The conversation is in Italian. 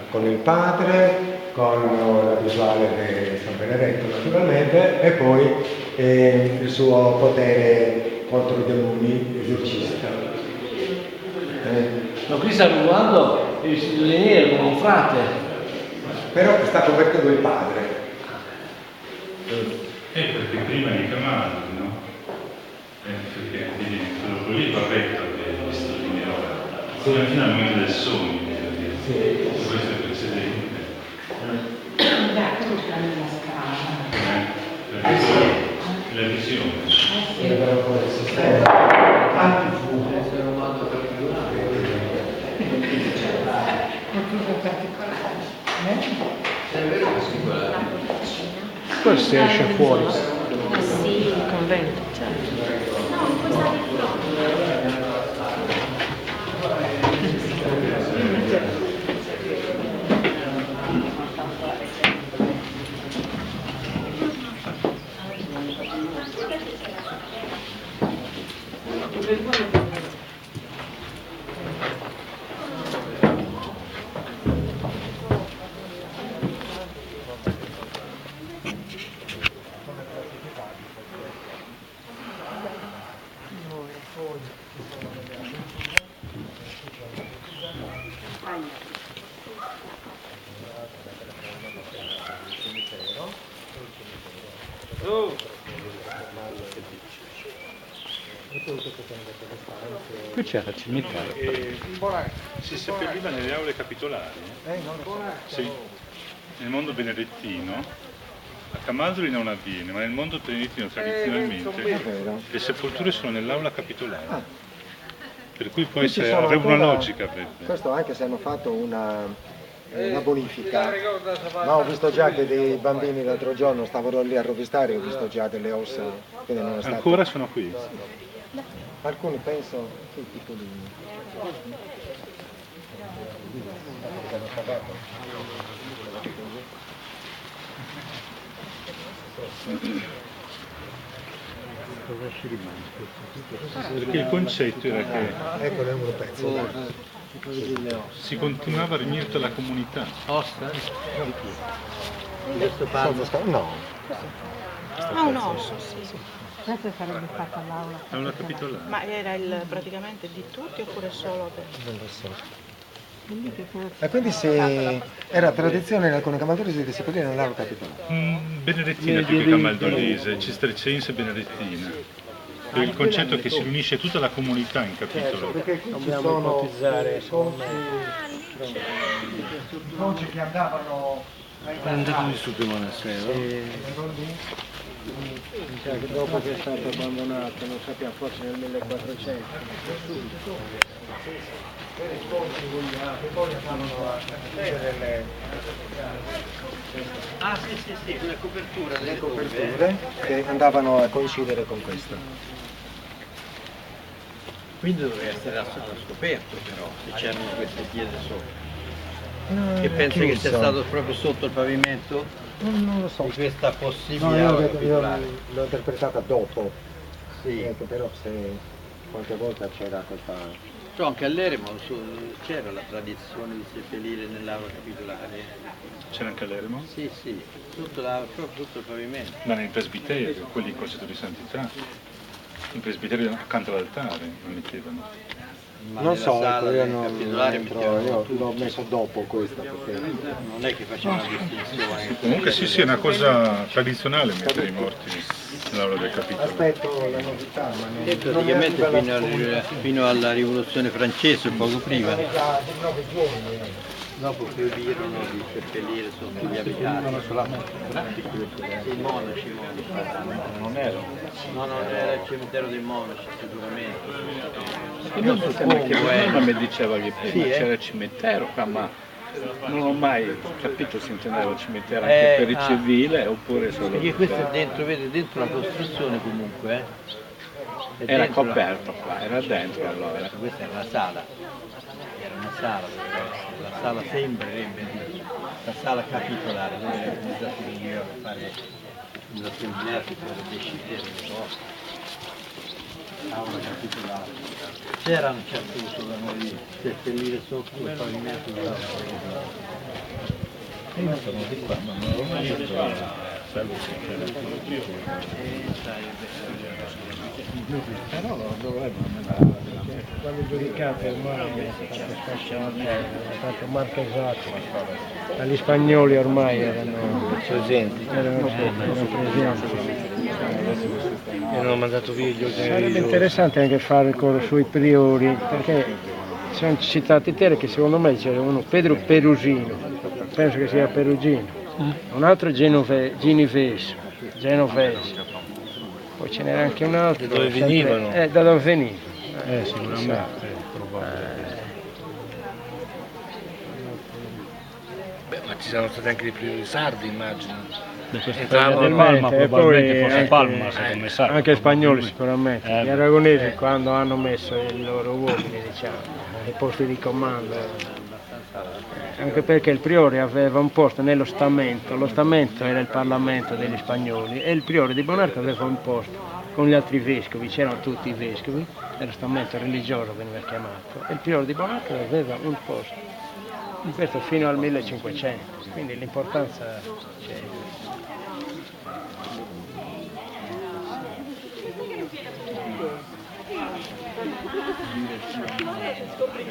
con il padre, con la visuale di San Benedetto naturalmente, e poi il suo potere contro i demoni esorcista. Ma qui sta guardando il sottolineare come un frate. Però sta convertendo il padre. Perché prima di chiamarlo, no? Perché quello lì va retto che lo sottolineava. Fino al momento del sogno, sì. Questo è precedente. La visione. Poi si esce fuori. Sì, il convento, certo. No, questa di Qui c'era il cimitero. Si seppelliva nelle aule capitolari. Sì. Nel mondo benedettino, a Camaldoli non avviene, ma nel mondo benedettino tradizionalmente le sepolture sono nell'aula capitolare. Per cui può essere, avrebbe una logica. Questo anche se hanno fatto una bonifica, ma ho visto già che dei bambini l'altro giorno stavano lì a rovistare, ho visto già delle ossa. Quindi non è stato... Ancora sono qui? Alcuni penso sì, piccolini. Cosa ci rimane? Perché il concetto era che Ecco, è un pezzo. si continuava a riunire tutta la comunità. Osta? Di questo padre? No. Ah, un osso, sì. Questa sarebbe stata l'aula. Aula capitolare. Ma era praticamente di tutti oppure solo per... Non lo so. E quindi se era tradizione in alcuni camaldolesi di seppellire nell'aula capitolare. Benedettina più che camaldolese, cistercense benedettina. Per il concetto che si riunisce tutta la comunità in capitolo. Perché qui ci sono voci che andavano Andatemi su di monastero. Cioè che dopo che è stato abbandonato, non sappiamo, forse nel 1400. Ah sì, quella copertura le coperture che andavano a coincidere con questa. Quindi doveva essere scoperto però, se c'erano queste chiese sopra. No, Che pensi che sia stato proprio sotto il pavimento? Non lo so. Di questa No, possibile io aula capitolare. l'ho interpretata dopo. Sì. Ecco, però se qualche volta c'era questa... Però anche all'Eremo c'era la tradizione di seppellire nell'aula capitolare. C'era anche all'Eremo? Sì, proprio sotto il pavimento. Ma nel presbiterio, quelli in concetto di santità. In presbiterio accanto all'altare lo mettevano. Ma Non nella so, sala io del non capitolare entro, mettevano io tutti. l'ho messo dopo questa perché... Non è che facevano distinzione. Comunque sì, è una cosa tradizionale mettere i morti nell'aula del capitolo. Aspetto la novità, ma non... E praticamente fino alla rivoluzione francese, poco prima. Dopo proibirono di seppellire sotto gli abitati. I monaci. Non ero. No, non era il cimitero dei monaci sicuramente. Io suppongo che suppongo, mi diceva che prima Sì, c'era il cimitero qua, ma non ho mai capito se intendeva il cimitero anche per il civile oppure solo Perché questo è dentro, vede, dentro la costruzione comunque. È era dentro coperto qua, era dentro allora. Questa era una sala. Era una sala, doveva essere. La sala sembrerebbe la sala capitolare, dove le comunità si riunivano a fare l'assemblea per decidere le cose. Aula capitolare. C'era un certo uso da noi seppellire sotto il pavimento dell'aula capitolare. Io sono di qua, ma non ho mai detto salvo se c'era però lo dovrebbe andare, perché quando giudicate ormai è stato sfasciato, è stato marchesato, dagli spagnoli ormai erano presenti, Erano mandato via gli ordini Sarebbe religiosi. interessante anche fare il coro sui priori, perché sono citati te che secondo me c'era uno Pedro Perugino, penso che sia Perugino, un altro Genovese, poi ce n'era anche un altro. Da dove venivano? Da dove venivano. Sicuramente, probabile. Beh, ma ci saranno stati anche dei priori sardi, immagino. Probabilmente, e poi anche spagnoli sicuramente, gli aragonesi quando hanno messo i loro uomini, diciamo, ai posti di comando, anche perché il priore aveva un posto nello stamento, lo stamento era il Parlamento degli spagnoli e il priore di Bonarca aveva un posto con gli altri vescovi, c'erano tutti i vescovi, era stamento religioso veniva chiamato, e il priore di Bonarca aveva un posto, questo fino al 1500, quindi l'importanza c'è. Scopri